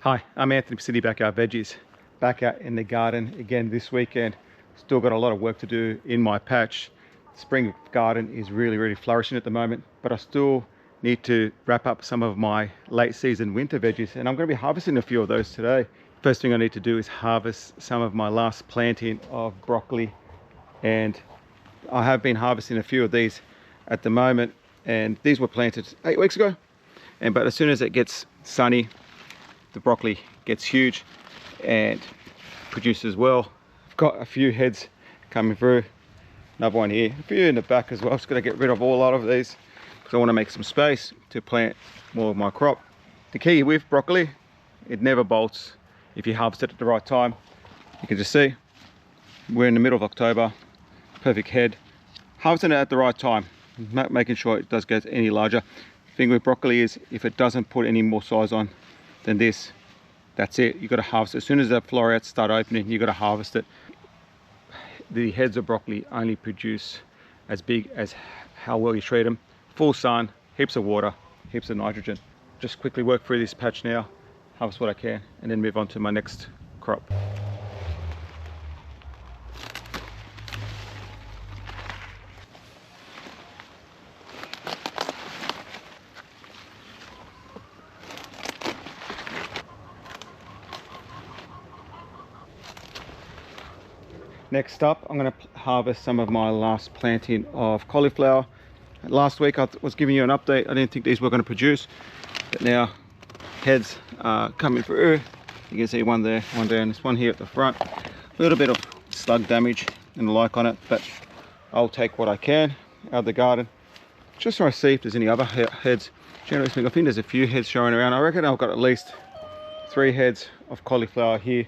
Hi, I'm Anthony City Backyard Veggies. Back out in the garden again this weekend. Still got a lot of work to do in my patch. Spring garden is really flourishing at the moment, but I still need to wrap up some of my late season winter veggies, and I'm going to be harvesting a few of those today. First thing I need to do is harvest some of my last planting of broccoli, and I have been harvesting a few of these at the moment, and these were planted 8 weeks ago. But as soon as it gets sunny, the broccoli gets huge and produces well. I've got a few heads coming through, another one here, a few in the back as well. I'm just going to get rid of a lot of these because I want to make some space to plant more of my crop. The key with broccoli, it never bolts if you harvest it at the right time. You can just see we're in the middle of October, perfect head. Harvesting it at the right time, making sure it does get any larger. The thing with broccoli is if it doesn't put any more size on than this, that's it. You got to harvest it. As soon as the florets start opening, you got to harvest it. The heads of broccoli only produce as big as how well you treat them. Full sun, heaps of water, heaps of nitrogen. Just quickly work through this patch now, harvest what I can, and then move on to my next crop. Next up, I'm going to harvest some of my last planting of cauliflower. Last week I was giving you an update. I didn't think these were going to produce, but now heads are coming through. You can see one there, one there, and this one here at the front. A little bit of slug damage and the like on it, but I'll take what I can out of the garden. Just trying to see if there's any other heads. Generally speaking, I think there's a few heads showing around. I reckon I've got at least 3 heads of cauliflower here.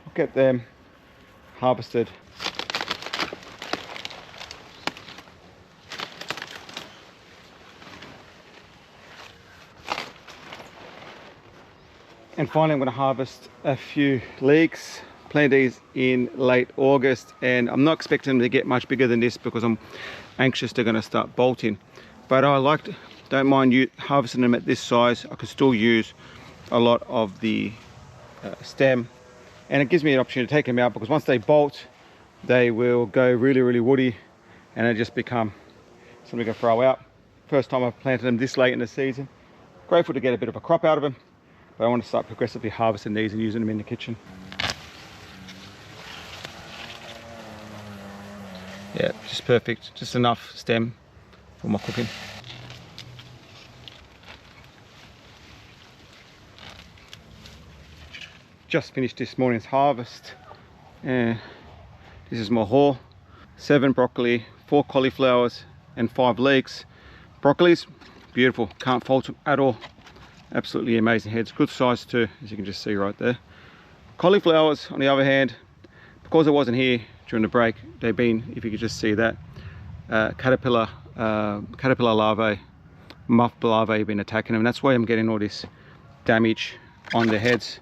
I'll get them harvested. And finally, I'm going to harvest a few leeks. Plant these in late August, and I'm not expecting them to get much bigger than this because I'm anxious they're going to start bolting. But don't mind harvesting them at this size. I can still use a lot of the stem. And it gives me an opportunity to take them out because once they bolt, they will go really woody, and they just become something to throw out. First time I've planted them this late in the season. Grateful to get a bit of a crop out of them, but I want to start progressively harvesting these and using them in the kitchen. Yeah, just perfect. Just enough stem for my cooking. Just finished this morning's harvest, and this is my haul. 7 broccoli, 4 cauliflowers, and 5 leeks. Broccoli's beautiful, can't fault them at all. Absolutely amazing heads, good size too, as you can just see right there. Cauliflowers, on the other hand, because I wasn't here during the break, they've been, if you could just see that, caterpillar larvae, moth larvae have been attacking them. That's why I'm getting all this damage on the heads.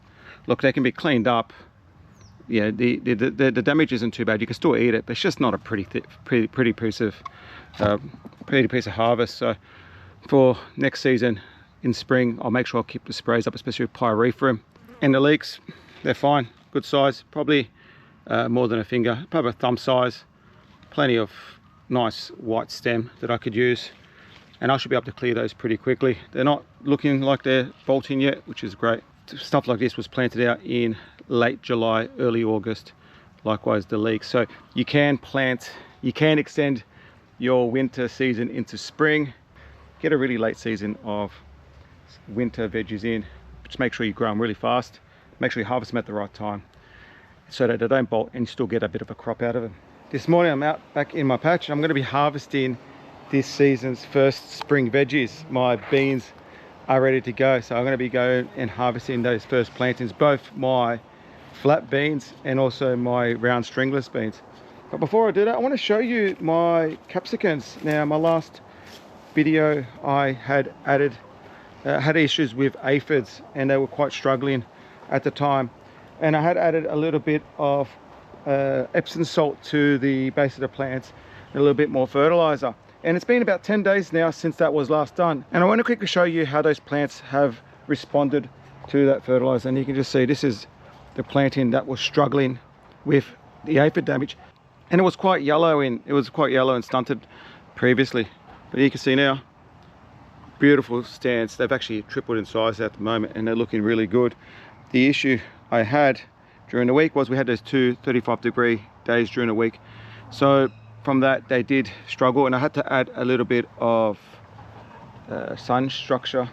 Look, they can be cleaned up. Yeah, the damage isn't too bad. You can still eat it, but it's just not a pretty piece of harvest. So for next season in spring, I'll make sure I'll keep the sprays up, especially with pyrethrum. And the leeks, they're fine, good size, probably more than a finger, probably a thumb size. Plenty of nice white stem that I could use, and I should be able to clear those pretty quickly. They're not looking like they're bolting yet, which is great. Stuff like this was planted out in late July, early August. Likewise the leeks. So you can extend your winter season into spring. Get a really late season of winter veggies in. Just make sure you grow them really fast. Make sure you harvest them at the right time so that they don't bolt and you still get a bit of a crop out of them. This morning I'm out back in my patch. I'm going to be harvesting this season's first spring veggies. My beans are ready to go, so I'm going to be going and harvesting those first plantings, both my flat beans and also my round stringless beans. But before I do that, I want to show you my capsicums. Now, my last video I had had issues with aphids, and they were quite struggling at the time, and I had added a little bit of epsom salt to the base of the plants and a little bit more fertilizer. And it's been about 10 days now since that was last done, and I want to quickly show you how those plants have responded to that fertilizer, and you can just see this is the planting that was struggling with the aphid damage, and it was quite yellow and stunted previously, but you can see now beautiful stands. They've actually tripled in size at the moment and they're looking really good. The issue I had during the week was we had those 2 35-degree days during the week, so from that they did struggle, and I had to add a little bit of sun structure,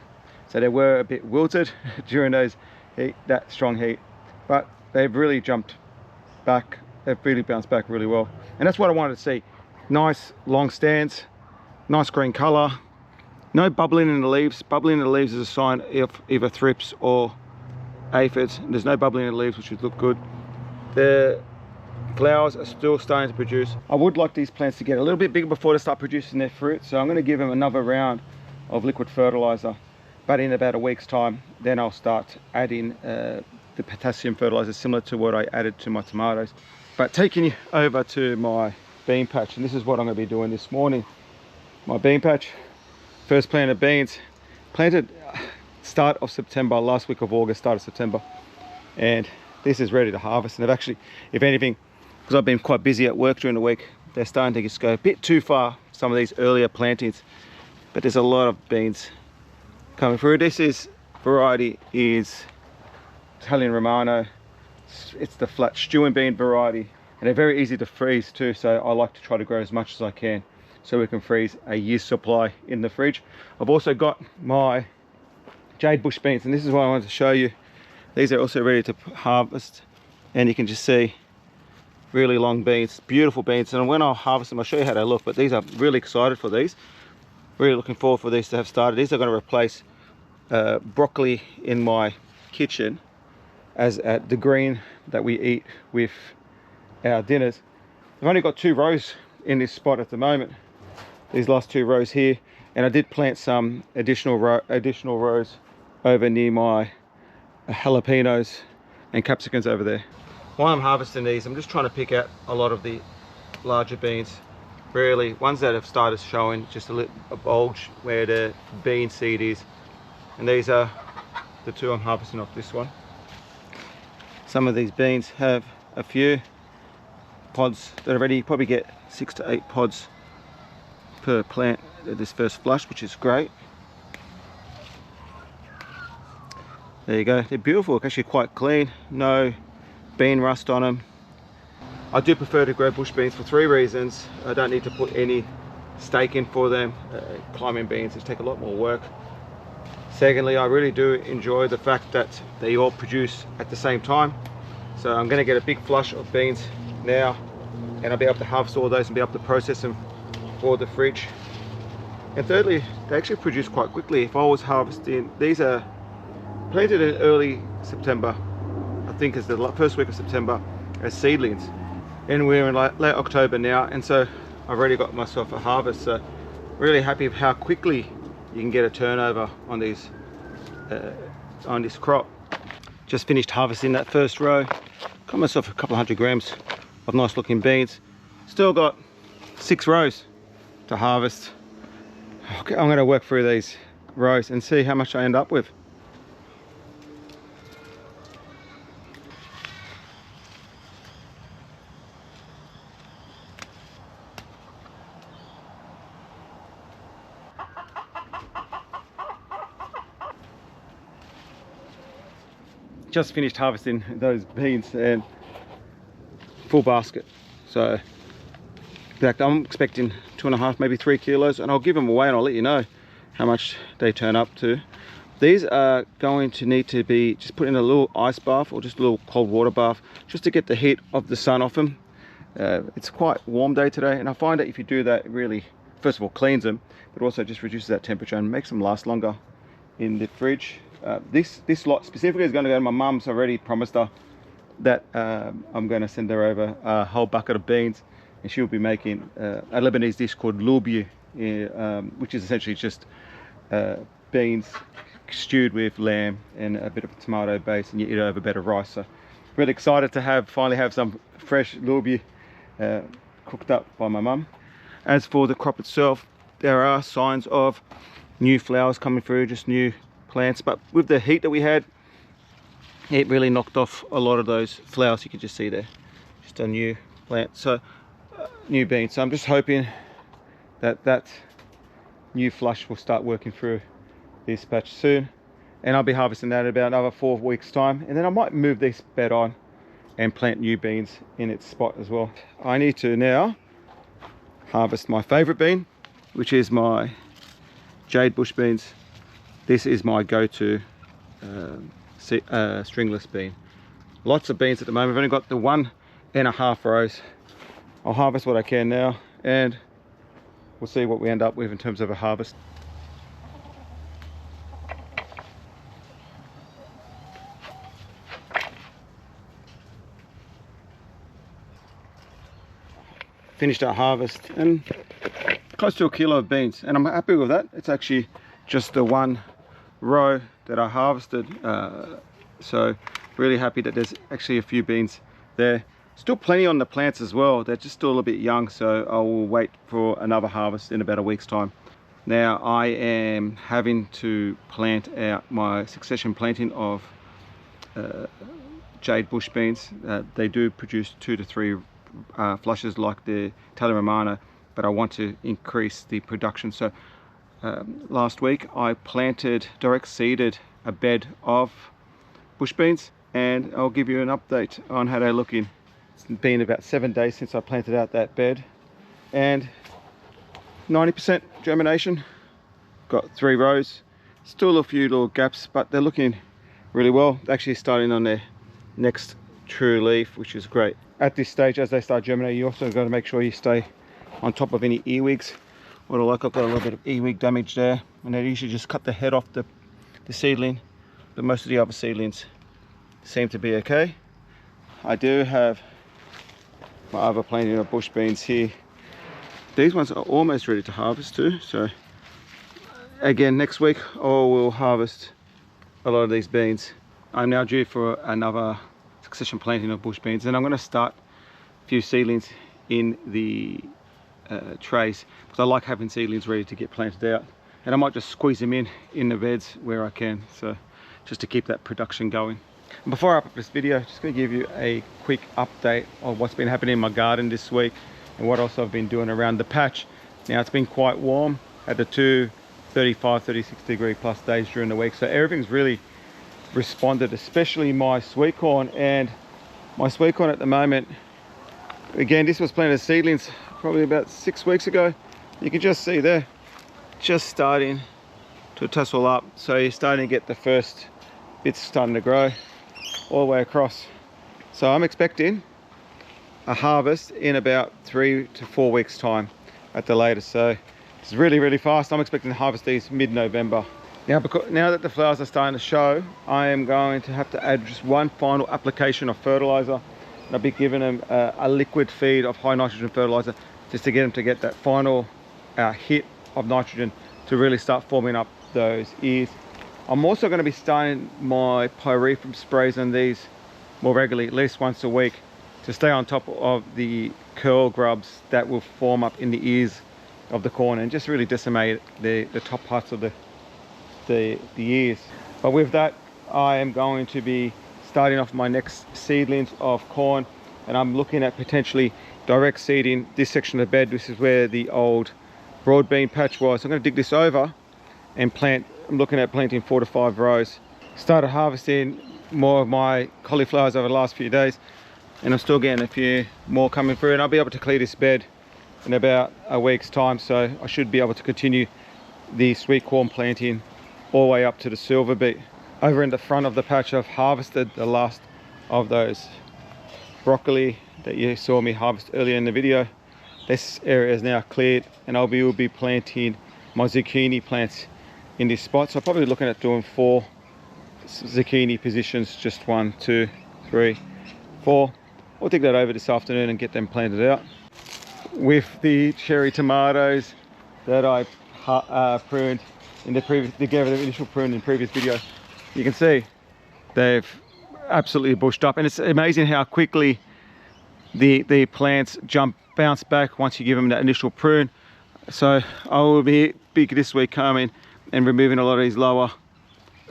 so they were a bit wilted during that strong heat, but they've really jumped back. They've really bounced back really well, and that's what I wanted to see. Nice long stands, nice green color, no bubbling in the leaves. Bubbling in the leaves is a sign of either thrips or aphids. There's no bubbling in the leaves, which would look good. The flowers are still starting to produce. I would like these plants to get a little bit bigger before they start producing their fruit, so I'm going to give them another round of liquid fertilizer, but in about a week's time then I'll start adding the potassium fertilizer similar to what I added to my tomatoes. But taking you over to my bean patch, and this is what I'm going to be doing this morning. My bean patch, first planted beans, planted start of September, last week of August, start of September, and this is ready to harvest. And I've actually, if anything, because I've been quite busy at work during the week, they're starting to just go a bit too far, some of these earlier plantings, but there's a lot of beans coming through. This is variety is Italian Romano. It's the flat stewing bean variety, and they're very easy to freeze too, so I like to try to grow as much as I can so we can freeze a year's supply in the fridge. I've also got my jade bush beans, and this is what I wanted to show you. These are also ready to harvest, and you can just see really long beans, beautiful beans, and when I'll harvest them I'll show you how they look. But these, are really excited for these, really looking forward for these to have started. These are going to replace broccoli in my kitchen as the green that we eat with our dinners. I've only got 2 rows in this spot at the moment, these last 2 rows here, and I did plant some additional rows over near my jalapenos and capsicums over there. While I'm harvesting these, I'm just trying to pick out a lot of the larger beans, really ones that have started showing just a bulge where the bean seed is, and these are the 2 I'm harvesting off this one. Some of these beans have a few pods that are ready. You probably get 6 to 8 pods per plant at this first flush, which is great. There you go, they're beautiful, actually quite clean, no bean rust on them. I do prefer to grow bush beans for 3 reasons. I don't need to put any stake in for them. Climbing beans just take a lot more work. Secondly, I really do enjoy the fact that they all produce at the same time. So I'm going to get a big flush of beans now, and I'll be able to harvest all those and be able to process them for the fridge. And thirdly, they actually produce quite quickly. If I was harvesting, these are planted in early September, I think it's the first week of September, as seedlings, and we're in late October now, and so I've already got myself a harvest. So really happy with how quickly you can get a turnover on these on this crop. Just finished harvesting that first row, got myself a couple 100 grams of nice looking beans. Still got 6 rows to harvest. Okay, I'm going to work through these rows and see how much I end up with. Just finished harvesting those beans and full basket. So in fact, I'm expecting 2.5, maybe 3 kilos, and I'll give them away and I'll let you know how much they turn up to. These are going to need to be just put in a little ice bath or just a little cold water bath just to get the heat of the sun off them. It's quite warm day today, and I find that if you do that, it really, first of all, cleans them, but also just reduces that temperature and makes them last longer in the fridge. This lot specifically is going to go to my mum, so I already promised her that I'm going to send her over a whole bucket of beans, and she'll be making a Lebanese dish called lubi, which is essentially just beans stewed with lamb and a bit of a tomato base, and you eat it over a bed of rice. So really excited to finally have some fresh lubi cooked up by my mum. As for the crop itself, there are signs of new flowers coming through, just new plants, but with the heat that we had, it really knocked off a lot of those flowers you can just see there. Just a new plant, so new bean. So I'm just hoping that that new flush will start working through this patch soon, and I'll be harvesting that in about another 4 weeks time, and then I might move this bed on and plant new beans in its spot as well. I need to now harvest my favorite bean, which is my jade bush beans. This is my go-to stringless bean. Lots of beans at the moment. I've only got the 1.5 rows. I'll harvest what I can now, and we'll see what we end up with in terms of a harvest. Finished our harvest and close to 1 kilo of beans, and I'm happy with that. It's actually just the 1 row that I harvested, so really happy that there's actually a few beans there. Still plenty on the plants as well. They're just still a little bit young, so I will wait for another harvest in about a week's time. Now I am having to plant out my succession planting of jade bush beans. They do produce 2 to 3 flushes like the Italian Romano, but I want to increase the production. So last week I planted, direct seeded a bed of bush beans, and I'll give you an update on how they're looking. It's been about 7 days since I planted out that bed, and 90% germination. Got 3 rows, still a few little gaps, but they're looking really well. Actually starting on their next true leaf, which is great. At this stage, as they start germinating, you also got to make sure you stay on top of any earwigs. What I like, I've got a little bit of earwig damage there, and I usually just cut the head off the seedling, but most of the other seedlings seem to be okay. I do have my other planting of bush beans here. These ones are almost ready to harvest too, so again next week I will harvest a lot of these beans. I'm now due for another succession planting of bush beans, and I'm going to start a few seedlings in the trays, because I like having seedlings ready to get planted out, and I might just squeeze them in the beds where I can, so just to keep that production going. And before I wrap up this video, just going to give you a quick update of what's been happening in my garden this week and what else I've been doing around the patch. Now it's been quite warm at the 35-36 degree plus days during the week, so everything's really responded, especially my sweet corn. And my sweet corn at the moment, again, this was planted as seedlings probably about 6 weeks ago. You can just see there, just starting to tussle up, so you're starting to get the first bits starting to grow all the way across. So I'm expecting a harvest in about 3 to 4 weeks time at the latest. So it's really fast. I'm expecting to harvest these mid-November. Now that the flowers are starting to show, I am going to have to add just one final application of fertilizer, and I'll be giving them a liquid feed of high nitrogen fertilizer just to get them to get that final hit of nitrogen to really start forming up those ears. I'm also going to be starting my pyrethrum sprays on these more regularly, at least once a week, to stay on top of the curl grubs that will form up in the ears of the corn and just really decimate the top parts of the ears. But with that, I am going to be starting off my next seedlings of corn, and I'm looking at potentially direct seeding this section of the bed. This is where the old broad bean patch was. I'm going to dig this over and plant. I'm looking at planting 4 to 5 rows. Started harvesting more of my cauliflowers over the last few days, and I'm still getting a few more coming through, and I'll be able to clear this bed in about a week's time, so I should be able to continue the sweet corn planting all the way up to the silver beet. Over in the front of the patch, I've harvested the last of those broccoli that you saw me harvest earlier in the video. This area is now cleared, and will be planting my zucchini plants in this spot. So I'm probably looking at doing 4 zucchini positions, just 1, 2, 3, 4. I'll dig that over this afternoon and get them planted out. With the cherry tomatoes that I pruned in the previous, together the initial prune in the previous video, you can see they've absolutely bushed up, and it's amazing how quickly the plants bounce back once you give them that initial prune. So I will be big this week coming and removing a lot of these lower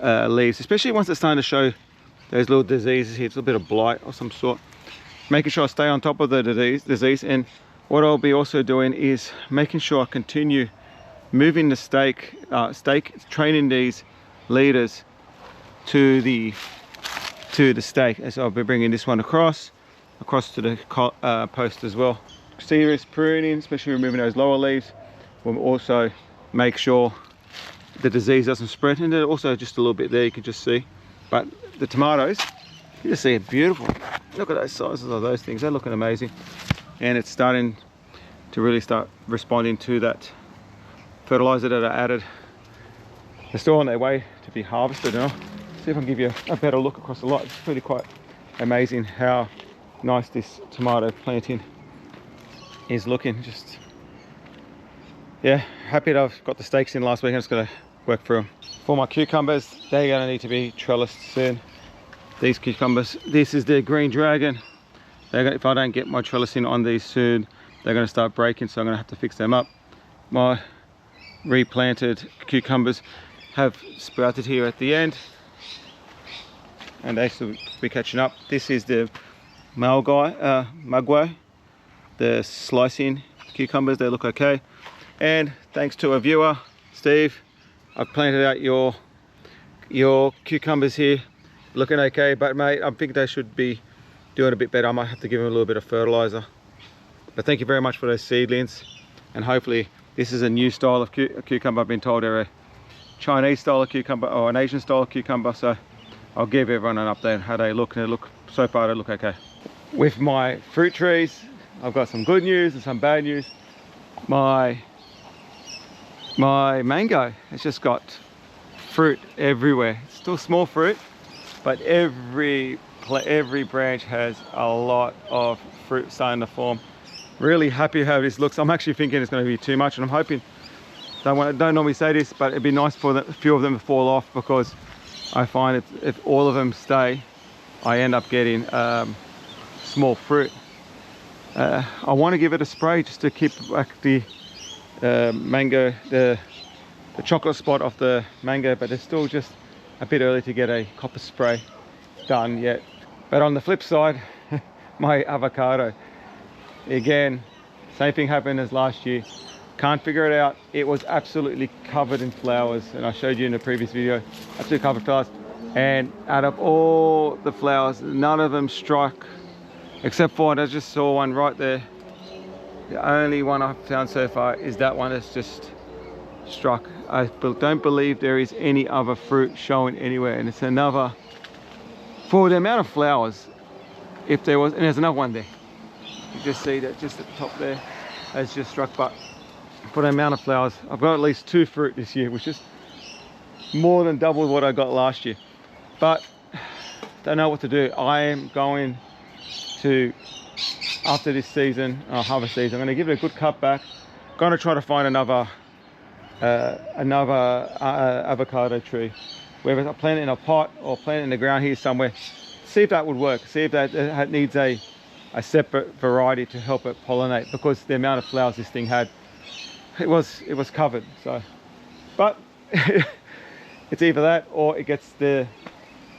leaves, especially once it's starting to show those little diseases here. It's a little bit of blight or some sort. Making sure I stay on top of the disease. And what I'll be also doing is making sure I continue moving the stake, training these leaders to the stake. And so I'll be bringing this one across to the post as well. Serious pruning, especially removing those lower leaves, will also make sure the disease doesn't spread. And then also just a little bit there, you can just see. But the tomatoes, you just see it beautiful. Look at those sizes of those things, they're looking amazing. And it's starting to really start responding to that fertilizer that I added. They're still on their way to be harvested now. See if I can give you a better look across the lot. It's really quite amazing how nice this tomato planting is looking. Just, yeah, happy that I've got the stakes in last week. I'm just gonna work through them. For my cucumbers, they're gonna need to be trellised soon. These cucumbers, this is the green dragon. If I don't get my trellising on these soon, they're gonna start breaking, so I'm gonna have to fix them up. My replanted cucumbers have sprouted here at the end, and they should be catching up. This is the mugwai, the slicing cucumbers, they look okay. And thanks to a viewer, Steve, I've planted out your cucumbers here, looking okay, but mate, I think they should be doing a bit better. I might have to give them a little bit of fertilizer. But thank you very much for those seedlings, and hopefully this is a new style of cucumber. I've been told they're a Chinese style of cucumber or an Asian style of cucumber, so I'll give everyone an update on how they look. And so far they look okay. With my fruit trees, I've got some good news and some bad news. My mango has just got fruit everywhere. It's still small fruit, but every branch has a lot of fruit starting to form. Really happy how this looks. I'm actually thinking it's going to be too much, and I'm hoping, don't normally say this, but it'd be nice for a few of them to fall off, because I find if all of them stay, I end up getting small fruit. I want to give it a spray just to keep back the mango, the chocolate spot off the mango, but it's still just a bit early to get a copper spray done yet. But on the flip side, my avocado, again, same thing happened as last year. Can't figure it out. It was absolutely covered in flowers, and I showed you in the previous video, absolutely covered in flowers. And out of all the flowers, none of them struck, except for, I just saw one right there. The only one I've found so far is that one that's just struck. I don't believe there is any other fruit showing anywhere, and it's another, for the amount of flowers, if there was, and there's another one there. You just see that just at the top there has just struck, but for the amount of flowers, I've got at least 2 fruit this year, which is more than double what I got last year. But don't know what to do. I am going to, after this season, harvest season, I'm going to give it a good cut back. Going to try to find another avocado tree, whether I plant it in a pot or plant it in the ground here somewhere. See if that would work. See if that needs a separate variety to help it pollinate, because the amount of flowers this thing had, it was covered. So, but it's either that or it gets the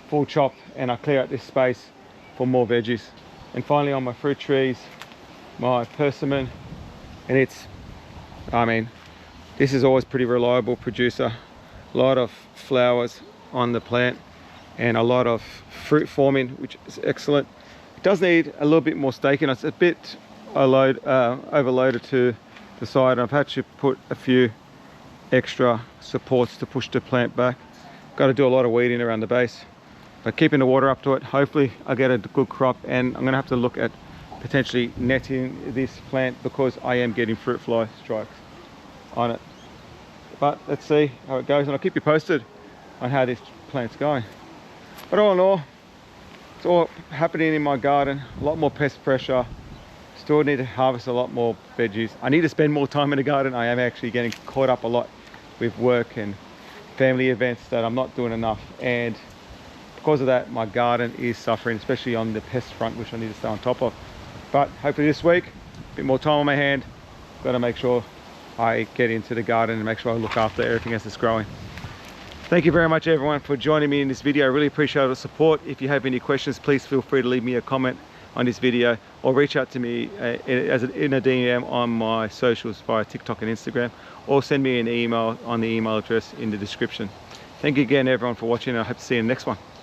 full chop and I clear out this space for more veggies. And finally, on my fruit trees, my persimmon, and it's, I mean, this is always pretty reliable producer. A lot of flowers on the plant and a lot of fruit forming, which is excellent. It does need a little bit more staking. It's a bit overloaded to the side. I've had to put a few extra supports to push the plant back. Got to do a lot of weeding around the base, but keeping the water up to it. Hopefully I get a good crop, and I'm gonna have to look at potentially netting this plant because I am getting fruit fly strikes on it. But let's see how it goes, and I'll keep you posted on how this plant's going. But all in all, it's all happening in my garden. A lot more pest pressure. Still need to harvest a lot more veggies. I need to spend more time in the garden. I am actually getting caught up a lot with work and family events that I'm not doing enough, and because of that my garden is suffering, especially on the pest front, which I need to stay on top of. But hopefully this week, a bit more time on my hand. Got to make sure I get into the garden and make sure I look after everything as it's growing. Thank you very much everyone for joining me in this video. I really appreciate the support. If you have any questions, please feel free to leave me a comment on this video or reach out to me in a DM on my socials via TikTok and Instagram, or send me an email on the email address in the description. Thank you again everyone for watching, and I hope to see you in the next one.